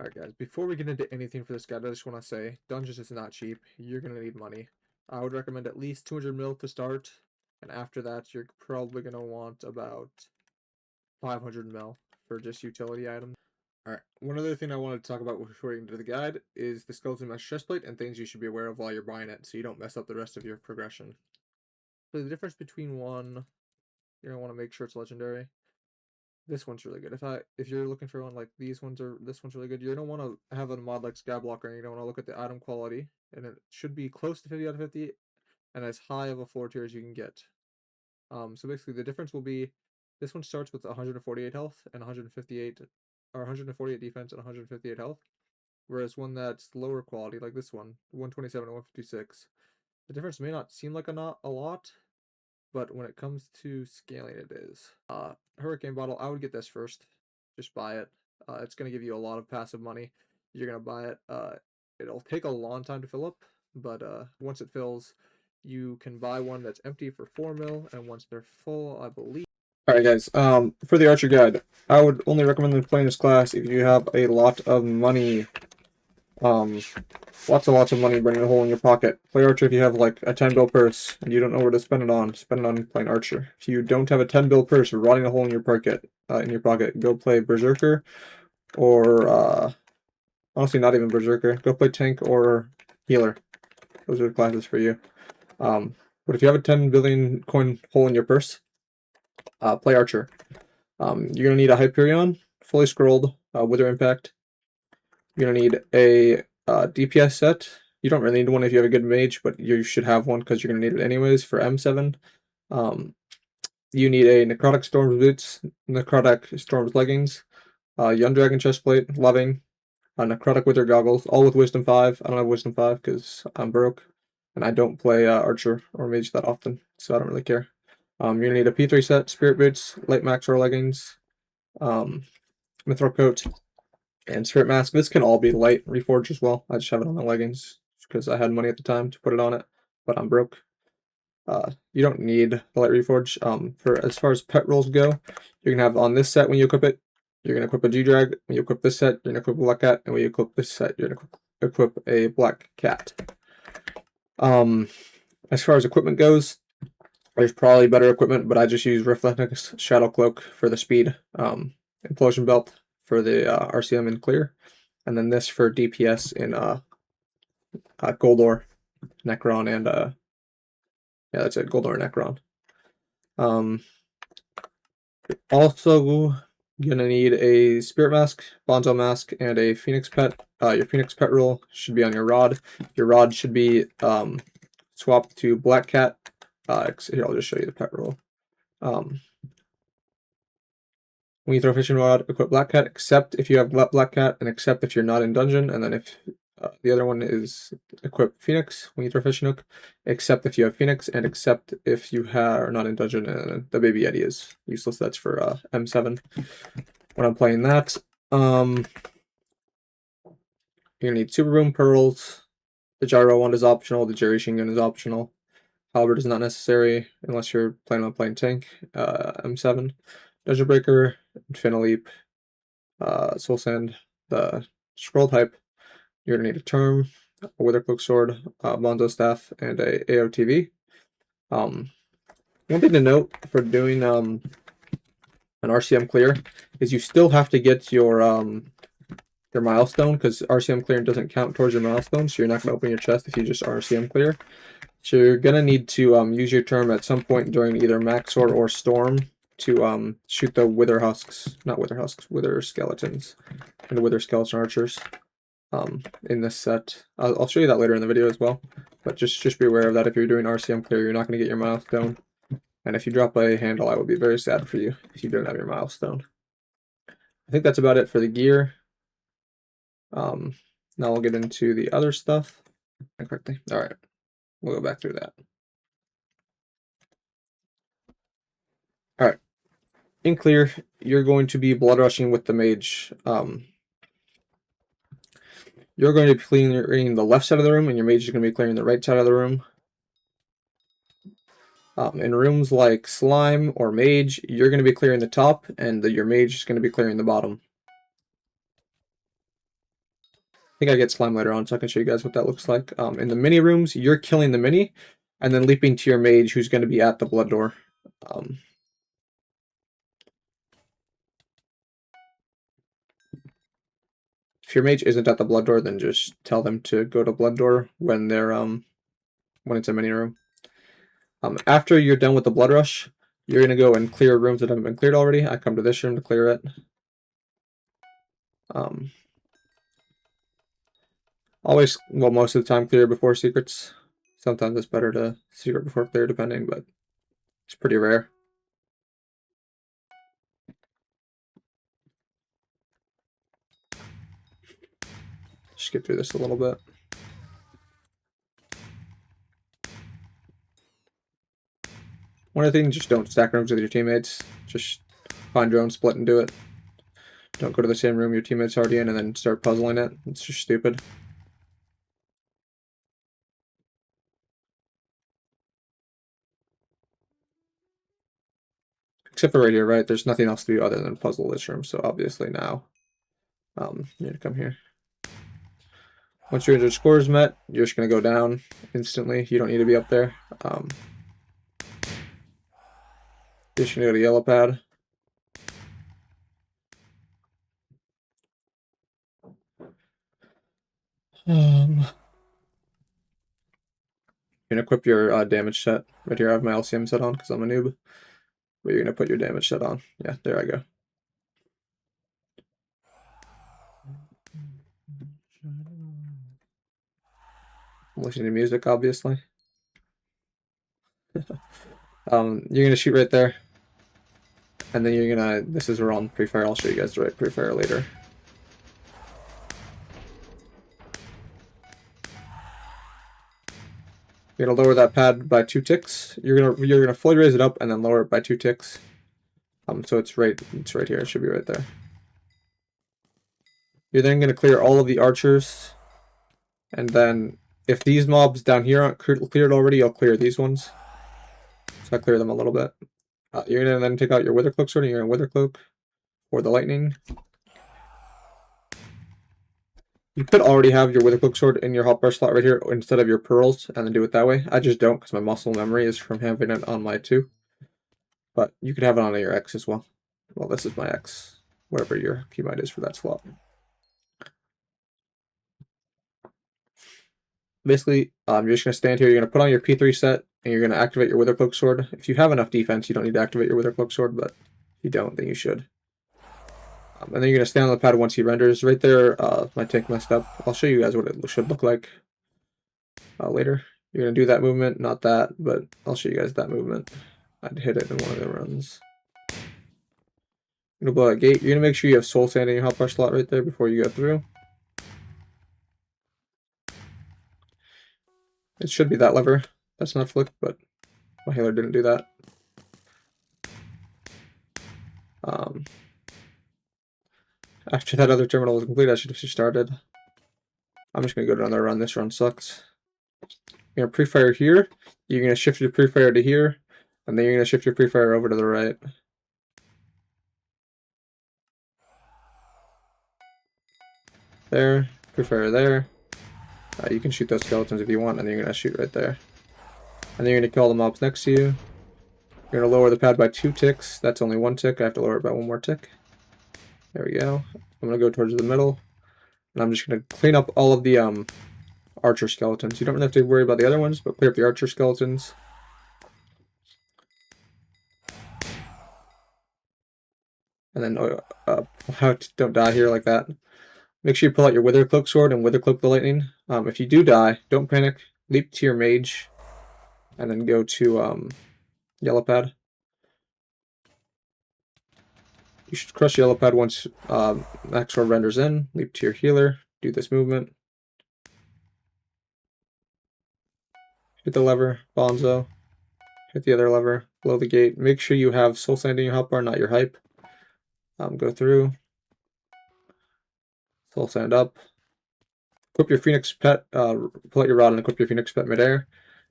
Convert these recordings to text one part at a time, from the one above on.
Alright guys, before we get into anything for this guide, I just want to say, Dungeons is not cheap. You're going to need money. I would recommend at least 200 mil to start, and after that you're probably going to want about 500 mil for just utility items. Alright, one other thing I wanted to talk about before we get into the guide is the skeleton mesh chestplate and things you should be aware of while you're buying it so you don't mess up the rest of your progression. So the difference between one, you're going to want to make sure it's legendary. This one's really good. If you're looking for one like this one's really good. You're gonna want to have a mod like Skyblocker, and you're gonna want to look at the item quality, and it should be close to 50 out of 50, and as high of a floor tier as you can get. So basically the difference will be this one starts with 148 health and 158 or 148 defense and 158 health, whereas one that's lower quality like this one, 127 and 156. The difference may not seem like a lot, but when it comes to scaling, it is. Hurricane Bottle, I would get this first. Just buy it. It's going to give you a lot of passive money. You're going to buy it. It'll take a long time to fill up, but once it fills, you can buy one that's empty for 4 mil, and once they're full, I believe. Alright guys, for the Archer Guide, I would only recommend playing this class if you have a lot of money. Lots of money burning a hole in your pocket. Play Archer if you have like a 10 bill purse and you don't know where to spend it on. Spend it on playing Archer. If you don't have a 10 bill purse rotting a hole in your pocket, go play Berserker, or honestly not even Berserker. Go play Tank or Healer. Those are the classes for you. But if you have a 10 billion coin hole in your purse, play Archer. You're gonna need a Hyperion, fully scrolled, Wither Impact. You're gonna need a DPS set. You don't really need one if you have a good mage, but you should have one because you're going to need it anyways for M7. You need a Necrotic Storms boots, Necrotic Storms leggings, Young Dragon chestplate, loving, Necrotic Wither goggles, all with Wisdom 5. I don't have Wisdom 5 because I'm broke, and I don't play Archer or Mage that often, so I don't really care. You're going to need a P3 set, Spirit boots, Light Maxor leggings, Mithril coat, and Spirit Mask. This can all be light reforged as well. I just have it on my leggings because I had money at the time to put it on it, but I'm broke. You don't need the light reforge. For as far as pet rolls go, you're gonna have on this set when you equip it, you're gonna equip a G-Drag. When you equip this set, you're gonna equip a Black Cat, and when you equip this set, you're gonna equip a Black Cat. As far as equipment goes, there's probably better equipment, but I just use Reflectix Shadow Cloak for the speed, Implosion Belt for the RCM in clear, and then this for DPS in Goldor, Necron, and yeah, that's it, Goldor and Necron. Also gonna need a Spirit Mask, Bonzo Mask, and a Phoenix Pet. Your Phoenix Pet roll should be on your rod. Your rod should be swapped to Black Cat. Here, I'll just show you the pet roll. When you throw fishing rod, equip Black Cat, except if you have Black Cat, and except if you're not in dungeon, and then if the other one is equip Phoenix when you throw fishing hook, except if you have Phoenix, and except if you are not in dungeon, and the Baby Yeti is useless. That's for M7. When I'm playing that, you're gonna need Super Boom Pearls. The Gyro one is optional. The Jerry Shingun is optional. Halberd is not necessary unless you're planning on playing tank. M7. Dungeon Breaker, Infinaleap, Soul Sand, the Scroll type. You're going to need a Term, a Withercloak Sword, Bonzo Staff, and a AOTV. One thing to note for doing an RCM clear is you still have to get your milestone, because RCM clear doesn't count towards your milestone, so you're not going to open your chest if you just RCM clear. So you're going to need to use your term at some point during either Maxor or Storm to shoot the Wither Skeletons, and the Wither Skeleton Archers in this set. I'll show you that later in the video as well, but just be aware of that. If you're doing RCM clear, you're not going to get your milestone, and if you drop a handle, I would be very sad for you if you don't have your milestone. I think that's about it for the gear. Now we'll get into the other stuff. Quickly. All right, we'll go back through that. All right. In clear, you're going to be blood rushing with the mage. You're going to be clearing the left side of the room, and your mage is going to be clearing the right side of the room. In rooms like slime or mage, you're going to be clearing the top, and your mage is going to be clearing the bottom. think I get slime later on, so I can show you guys what that looks like. In the mini rooms, you're killing the mini, and then leaping to your mage, who's going to be at the blood door. If your mage isn't at the blood door, then just tell them to go to blood door when they're when it's a mini room. After you're done with the blood rush, you're gonna go and clear rooms that haven't been cleared already. I come to this room to clear it. Always, well, most of the time clear before secrets. Sometimes it's better to secret before clear, depending, but it's pretty rare. Just get through this a little bit. One of the things, just don't stack rooms with your teammates. Just find your own split and do it. Don't go to the same room your teammate's already in and then start puzzling it. It's just stupid. Except for right here, right? There's nothing else to do other than puzzle this room, so obviously now you need to come here. Once your score is met, you're just going to go down instantly. You don't need to be up there. You're just going to go to yellow pad. You're going to equip your damage set. Right here I have my LCM set on because I'm a noob. But you're going to put your damage set on. Yeah, there I go. I'm listening to music, obviously. You're going to shoot right there. And then you're going to... This is wrong pre-fire. I'll show you guys the right pre-fire later. You're gonna lower that pad by 2 ticks. You're gonna fully raise it up and then lower it by 2 ticks. So it's right here. It should be right there. You're then gonna clear all of the archers, and then if these mobs down here aren't cleared already, I'll clear these ones. So I clear them a little bit. You're gonna then take out your wither cloak sword and you're gonna wither cloak for the lightning. You could already have your wither cloak sword in your hotbar slot right here instead of your pearls, and then do it that way. I just don't because my muscle memory is from having it on my 2. But you could have it on your X as well. Well, this is my X, whatever your keybind is for that slot. Basically, you're just going to stand here, you're going to put on your P3 set, and you're going to activate your Wither Cloak Sword. If you have enough defense, you don't need to activate your Wither Cloak Sword, but if you don't, then you should. And then you're going to stand on the pad once he renders. Right there, my tank messed up. I'll show you guys what it should look like later. You're going to do that movement, not that, but I'll show you guys that movement. I'd hit it in one of the runs. You're going to blow that gate. You're going to make sure you have soul sand in your hotbar slot right there before you go through. It should be that lever. That's not flicked, but my healer didn't do that. After that other terminal was complete, I should have started. I'm just going to go to another run. This run sucks. You're going to pre-fire here. You're going to shift your pre-fire to here. And then you're going to shift your pre-fire over to the right. There. Pre-fire there. You can shoot those skeletons if you want, and then you're going to shoot right there. And then you're going to kill the mobs next to you. You're going to lower the pad by 2 ticks. That's only 1 tick. I have to lower it by 1 more tick. There we go. I'm going to go towards the middle. And I'm just going to clean up all of the archer skeletons. You don't really have to worry about the other ones, but clear up the archer skeletons. And then don't die here like that. Make sure you pull out your Wither Cloak Sword and Wither Cloak the Lightning. If you do die, don't panic. Leap to your mage. And then go to yellow pad. You should crush yellow pad once max sword renders in. Leap to your healer. Do this movement. Hit the lever. Bonzo. Hit the other lever. Blow the gate. Make sure you have soul sand in your hotbar, not your hype. Go through. Soul sand up. Equip your Phoenix Pet. Pull out your rod and equip your Phoenix Pet midair.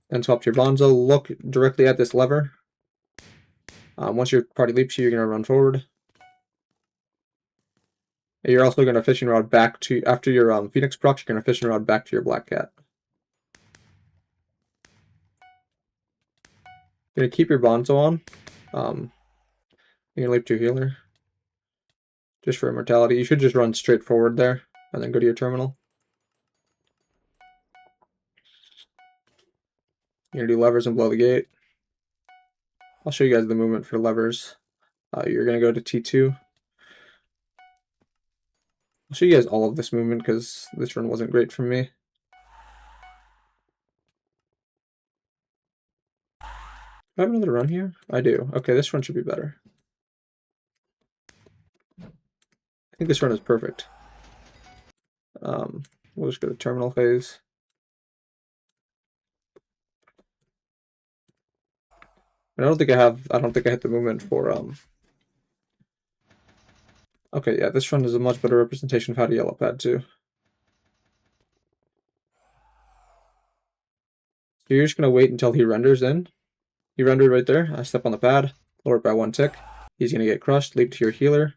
Then swap to your Bonzo. Look directly at this lever. Once your party leaps you, you're going to run forward. You're also going to fishing rod back to, after your Phoenix proc, you're going to fishing rod back to your Black Cat. You're going to keep your Bonzo on. You're going to leap to your healer. Just for immortality. You should just run straight forward there, and then go to your terminal. You're going to do levers and blow the gate. I'll show you guys the movement for levers. You're going to go to T2. I'll show you guys all of this movement because this run wasn't great for me. Do I have another run here? I do. Okay, this run should be better. I think this run is perfect. We'll just go to terminal phase. I don't think I hit the movement for okay, yeah, this run is a much better representation of how to yellow pad too. So you're just gonna wait until he renders in. He rendered right there. I step on the pad, lower it by 1 tick. He's gonna get crushed, leap to your healer.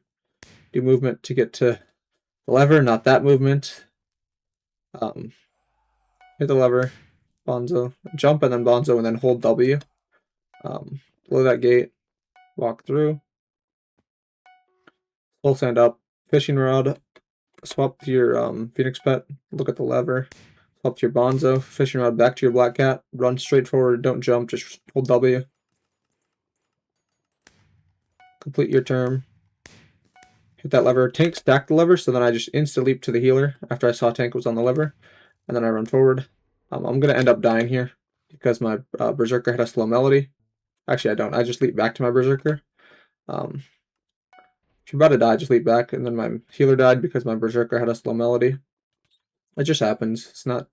Do movement to get to the lever, not that movement. Hit the lever, Bonzo, jump and then Bonzo and then hold W. Blow that gate, walk through. Full stand up, fishing rod, swap to your Phoenix Pet, look at the lever, swap to your Bonzo, fishing rod back to your Black Cat, run straight forward, don't jump, just hold W. Complete your turn. Hit that lever. Tank stacked the lever, so then I just insta leap to the healer after I saw Tank was on the lever, and then I run forward. I'm going to end up dying here because my Berserker had a slow melody. Actually, I don't. I just leap back to my Berserker. If you're about to die, just leap back, and then my healer died because my Berserker had a slow melody. It just happens. It's not...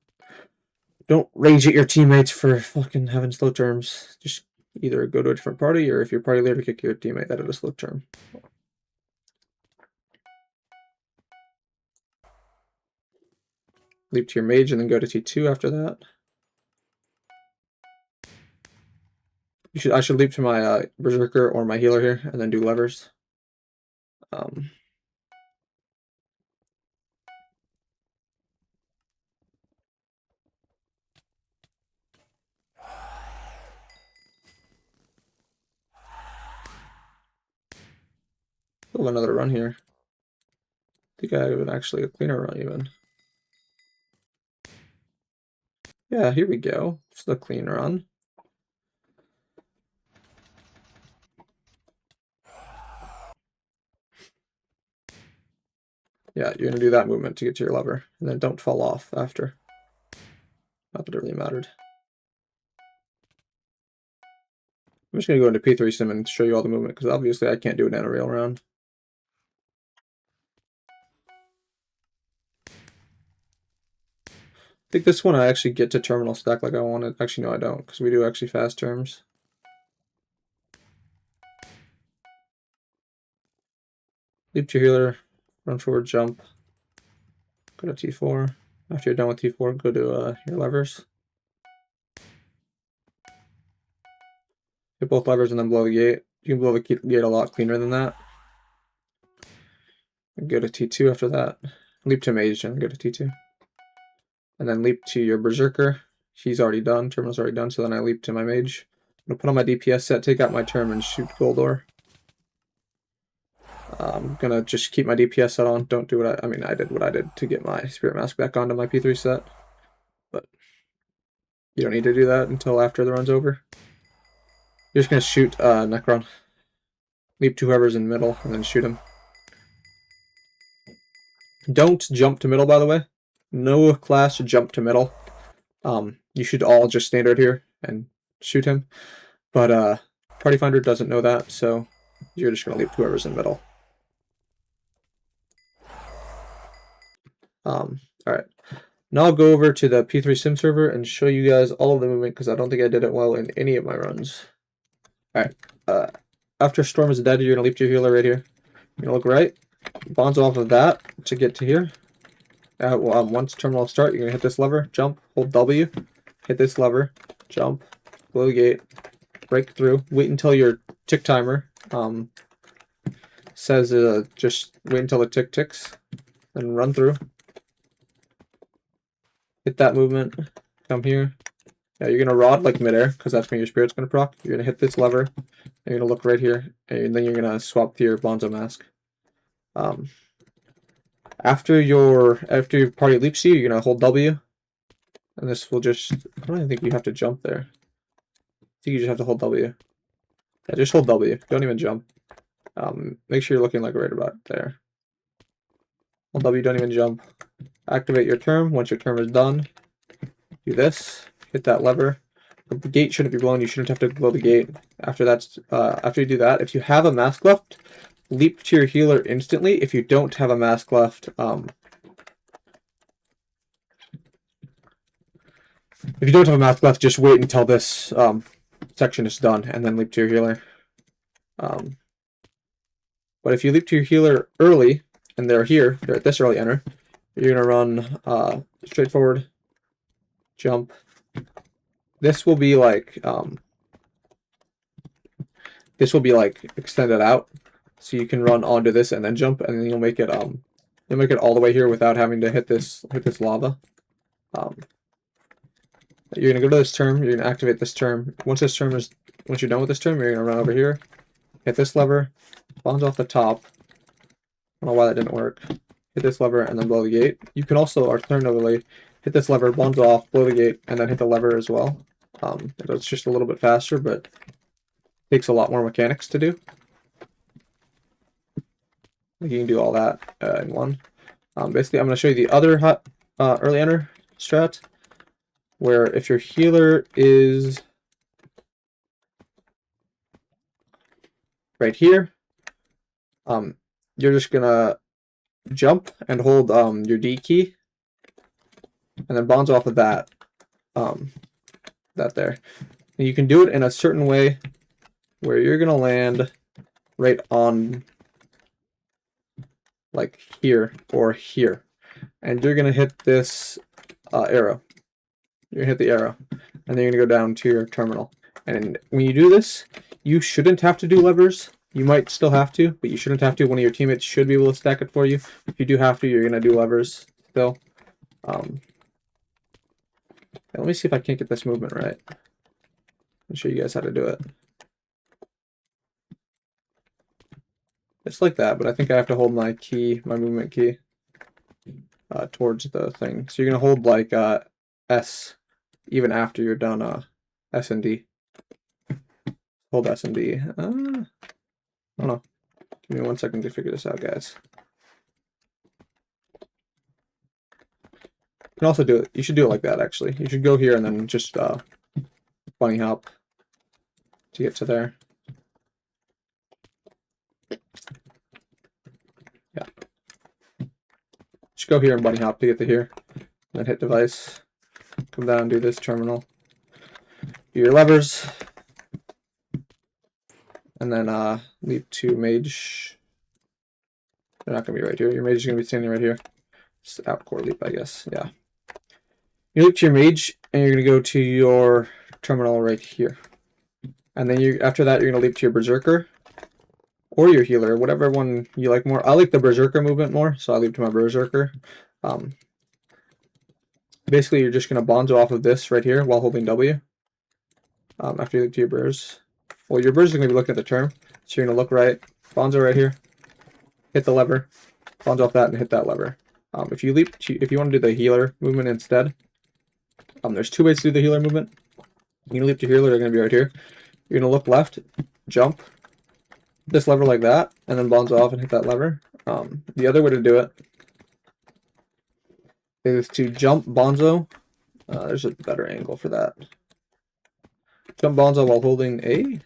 Don't rage at your teammates for fucking having slow terms. Just either go to a different party, or if your party leader kick your teammate that had a slow term. Leap to your mage and then go to T2 after that. I should leap to my Berserker or my healer here and then do levers. Still another run here. I think I have actually a cleaner run even. Yeah, here we go. It's the clean run. Yeah, you're gonna do that movement to get to your lever, and then don't fall off after. Not that it really mattered. I'm just gonna go into P3 sim and show you all the movement, because obviously I can't do it in a real round. I think this one I actually get to terminal stack like I wanted. Actually, no, I don't, because we do actually fast terms. Leap to your healer, run forward, jump. Go to T4. After you're done with T4, go to your levers. Hit both levers and then blow the gate. You can blow the gate a lot cleaner than that. And go to T2 after that. Leap to mage and go to T2. And then leap to your Berserker. He's already done. Terminal's already done, so then I leap to my mage. I'm going to put on my DPS set, take out my term, and shoot Goldor. I'm going to just keep my DPS set on. Don't do what I did what I did to get my Spirit Mask back onto my P3 set. But you don't need to do that until after the run's over. You're just going to shoot Necron. Leap to whoever's in middle, and then shoot him. Don't jump to middle, by the way. No class should jump to middle. You should all just stand right here and shoot him. But Party Finder doesn't know that, so you're just going to leap whoever's in middle. Alright. Now I'll go over to the P3 Sim server and show you guys all of the movement, because I don't think I did it well in any of my runs. Alright. After Storm is dead, you're going to leap to your healer right here. You're going to look right. Bonds off of that to get to here. Once terminal start, you're going to hit this lever, jump, hold W, hit this lever, jump, blow the gate, break through, wait until your tick timer says just wait until the tick ticks, then run through. Hit that movement. Come here. Now you're gonna rod like midair, because that's when your spirit's gonna proc. You're gonna hit this lever. And you're gonna look right here, and then you're gonna swap to your Bonzo mask. After your party leaps you, you're gonna hold W, and this will just. I don't even think you have to jump there. I think you just have to hold W. Yeah, just hold W. Don't even jump. Make sure you're looking like right about there. Hold W. Don't even jump. Activate your term. Once your term is done, do this. Hit that lever. The gate shouldn't be blown. You shouldn't have to blow the gate. After you do that, if you have a mask left, leap to your healer instantly. If you don't have a mask left, just wait until this section is done and then leap to your healer. But if you leap to your healer early and they're at this early enter, you're gonna run straight forward, jump. This will be like extended out, so you can run onto this and then jump, and then you'll make it all the way here without having to hit this lava. You're gonna go to this term. You're gonna activate this term. Once you're done with this term, you're gonna run over here, hit this lever, bonds off the top. I don't know why that didn't work. Hit this lever and then blow the gate. You can also alternatively hit this lever, bonds off, blow the gate, and then hit the lever as well. It's just a little bit faster, but takes a lot more mechanics to do. You can do all that in one. Basically, I'm going to show you the other early enter strat, where if your healer is right here, you're just going to jump and hold your D key, and then bonds off of that, there. And you can do it in a certain way where you're going to land right on like here or here, and you're going to hit this arrow. You're going to hit the arrow, and then you're going to go down to your terminal. And when you do this, you shouldn't have to do levers. You might still have to, but you shouldn't have to. One of your teammates should be able to stack it for you. If you do have to, you're going to do levers still. Let me see if I can't get this movement right. I'll show you guys how to do it. It's like that, but I think I have to hold my movement key, towards the thing. So you're going to hold like S even after you're done S and D. Hold S and D. I don't know. Give me 1 second to figure this out, guys. You can also do it. You should do it like that, actually. You should go here and then just bunny hop to get to there. Yeah. Just go here and bunny hop to get to here. Then hit device. Come down and do this terminal. Do your levers. And then leap to mage. They're not going to be right here. Your mage is going to be standing right here. It's out core leap, I guess. Yeah. You leap to your mage, and you're going to go to your terminal right here. And then after that, you're going to leap to your berserker or your healer, whatever one you like more. I like the berserker movement more, so I leap to my berserker. Basically, you're just going to bonzo off of this right here while holding W. After you leap to your burrs. Well, your burrs are going to be looking at the term, so you're going to look right, bonzo right here, hit the lever, bonzo off that, and hit that lever. If you want to do the healer movement instead, there's 2 ways to do the healer movement. You can leap to healer, they're going to be right here. You're going to look left, jump, this lever like that, and then bonzo off and hit that lever. The other way to do it is to jump bonzo. There's a better angle for that. Jump bonzo while holding A.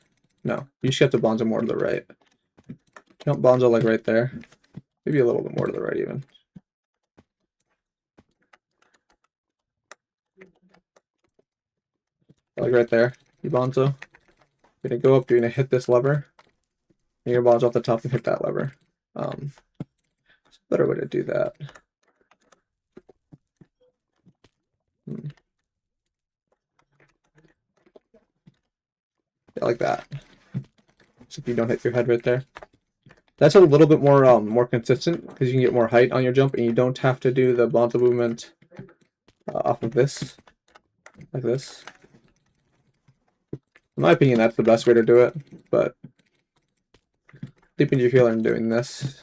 No, you just have to bonzo more to the right. Jump bonzo like right there. Maybe a little bit more to the right even. Like right there. You bonzo. You're going to go up, you're going to hit this lever. You're going to bonzo off the top and hit that lever. It's a better way to do that. Yeah, like that. So if you don't hit your head right there. That's a little bit more consistent because you can get more height on your jump, and you don't have to do the Bonzo movement off of this, like this. In my opinion, that's the best way to do it, but deep into your healer and doing this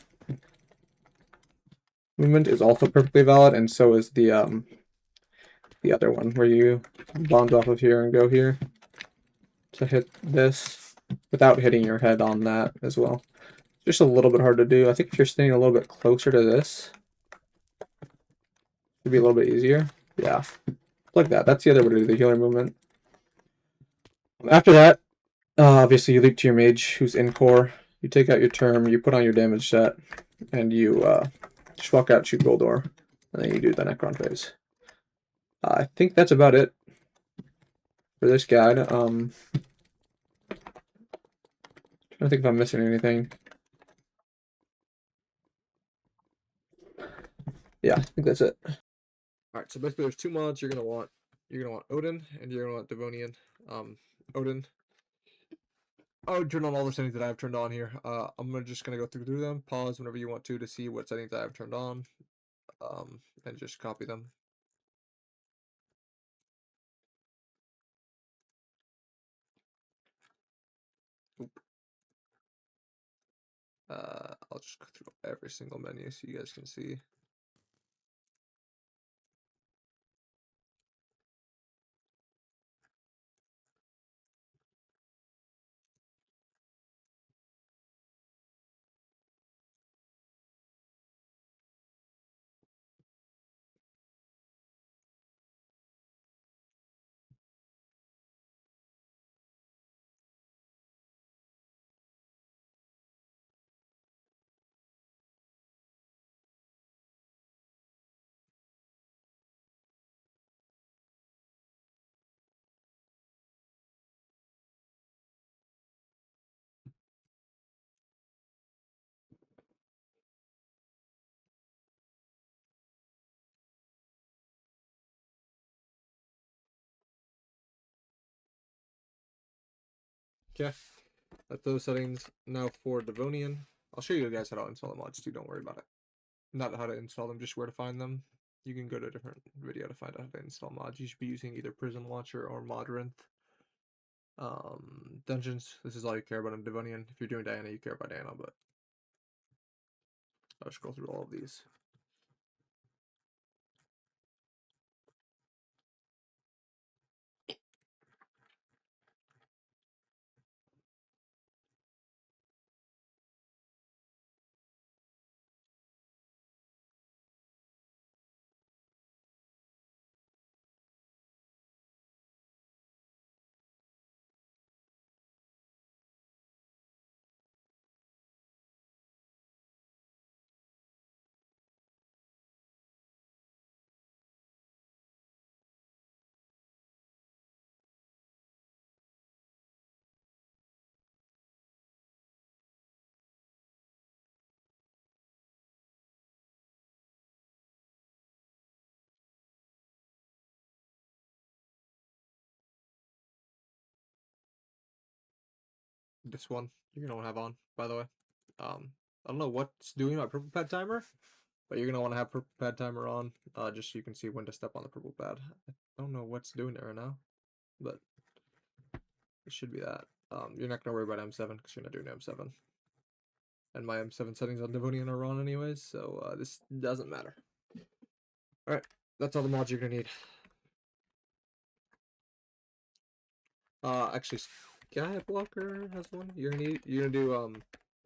movement is also perfectly valid, and so is the other one where you bounce off of here and go here to hit this without hitting your head on that as well. It's just a little bit hard to do. I think if you're standing a little bit closer to this, it'd be a little bit easier. Yeah, like that. That's the other way to do the healer movement. After that, obviously you leap to your mage who's in core. You take out your term, you put on your damage set, and you just walk out, shoot Goldor, and then you do the Necron phase. I think that's about it for this guide. Trying to think if I'm missing anything. Yeah, I think that's it. Alright, so basically there's two mods you're gonna want. You're gonna want Odin and you're gonna want Devonian. Odin. I would turn on all the settings that I have turned on here. I'm just gonna go through them, pause whenever you want to see what settings I have turned on. And just copy them. Oop. I'll just go through every single menu so you guys can see. Okay, that's those settings. Now for Devonian, I'll show you guys how to install the mods too, don't worry about it. Not how to install them, just where to find them. You can go to a different video to find out how to install mods. You should be using either Prison Launcher or Modrinth. Dungeons, this is all you care about in Devonian. If you're doing Diana, you care about Diana, but I'll scroll through all of these. This one you're gonna want to have on, by the way. I don't know what's doing my purple pad timer, but you're gonna want to have purple pad timer on, just so you can see when to step on the purple pad. I don't know what's doing it right now, but it should be that. You're not gonna worry about M7 because you're not doing M7, and my M7 settings on Devonian are on anyways, so this doesn't matter. All right, that's all the mods you're gonna need. Actually, Sky Blocker has one. You're gonna do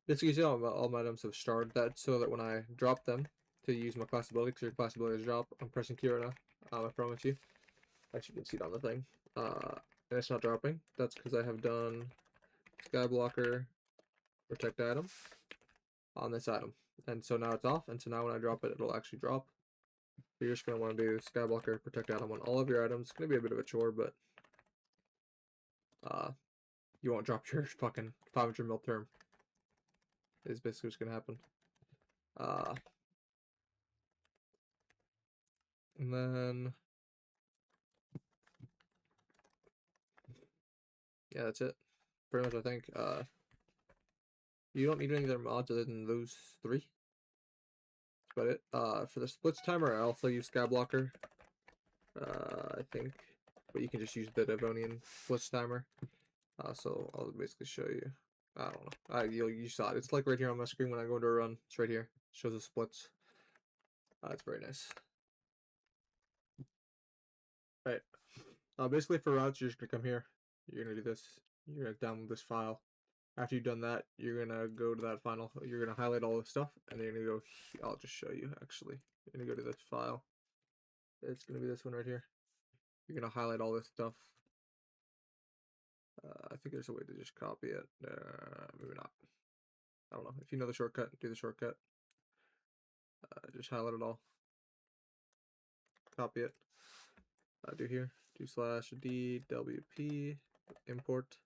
this. You see all my items have starred that so that when I drop them to use my class ability, because your class ability is drop, I'm pressing Q right now. I promise you. Actually, you can see it on the thing. And it's not dropping. That's because I have done Sky Blocker protect item on this item, and so now it's off. And so now when I drop it, it'll actually drop. So you're just gonna want to do Sky Blocker protect item on all of your items. It's gonna be a bit of a chore, but you won't drop your fucking 500 mil term. Is basically what's gonna happen. And then yeah, that's it. Pretty much, I think. You don't need any other mods other than those 3. That's about it. For the splits timer, I also use Skyblocker. I think, but you can just use the Devonian splits timer. So I'll basically show you. I don't know. You saw it. It's like right here on my screen when I go into a run. It's right here. It shows the splits. It's very nice. Right. Basically for routes, you're just gonna come here. You're gonna do this. You're gonna download this file. After you've done that, you're gonna go to that final. You're gonna highlight all this stuff, and then you're gonna go. I'll just show you actually. You're gonna go to this file. It's gonna be this one right here. You're gonna highlight all this stuff. I think there's a way to just copy it. Maybe not. I don't know. If you know the shortcut, do the shortcut. Just highlight it all. Copy it. Do here. Do /DWP import,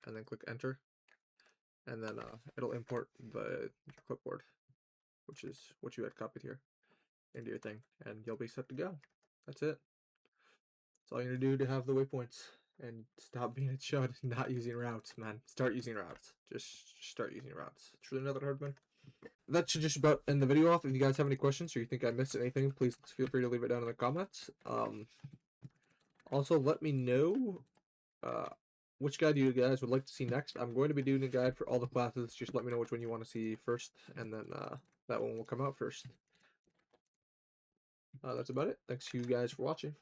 and then click enter, and then it'll import your clipboard, which is what you had copied here, into your thing, and you'll be set to go. That's it. That's all you're gonna do to have the waypoints and stop being a chud, not using routes, man. Start using routes. Just start using routes. It's really not that hard, man. That should just about end the video off. If you guys have any questions or you think I missed anything, please feel free to leave it down in the comments. Also, let me know which guide you guys would like to see next. I'm going to be doing a guide for all the classes. Just let me know which one you want to see first, and then that one will come out first. That's about it. Thanks to you guys for watching.